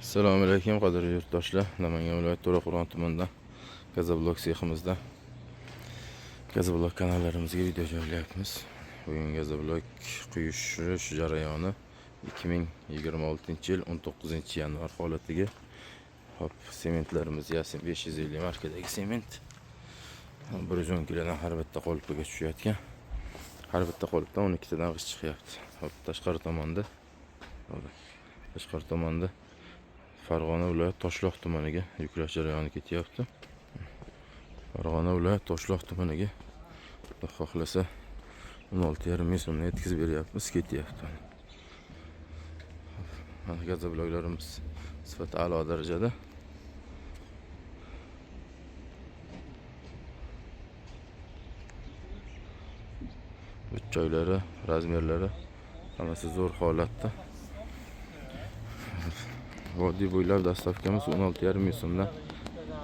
Assalomu alaykum qadrli yurtdoshlar. Namangan viloyati To'raqo'rg'on tumanidan Gazablog seximizda Gazablog kanallarimizga video joylayapmiz. Bugun Gazablog quyishish jarayoni 2026-yil 19-yanvar holatiga. Hop, sementlarimiz Yasin 550 markadagi sement. 110 kilodan har bitta qolipga tushayotgan. Har bitta qolipdan 12 tadan g'isht chiqyapti. Hop, tashqari tomonda Farg'ona viloyat Toshloq tumaniga yuklash jarayoni ketyapti. Farg'ona viloyat Toshloq tumaniga Xudo xohlasa 16,5 ming so'mni yetkazib beryapmiz, ketyapti. Mana gazabloglarimiz sifati a'lo darajada. Uch joylari, razmerlari hammasi zo'r holatda. Vodiy bo'ylab dastavkamiz 16,5 ming so'mdan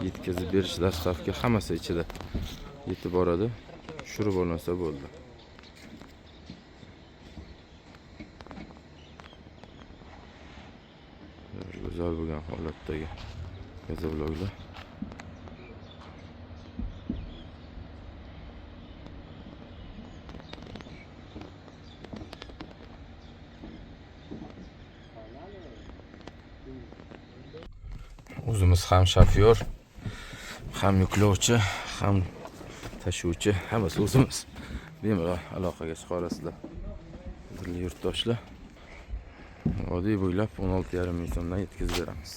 yetkazib berish dastavka hammasi ichida yetib boradi. Tushirib olmasa bo'ldi. Go'zal bo'lgan holatdagi gazabloglar. O'zimiz ham shofyor, ham yuklovchi, ham tashuvchi, hammasi o'zimiz. Bemalol aloqaga chiqa olasizlar. Qadrli yurtdoshlar, vodiy bo'ylab 16,5 ming so'mdan yetkazib beramiz.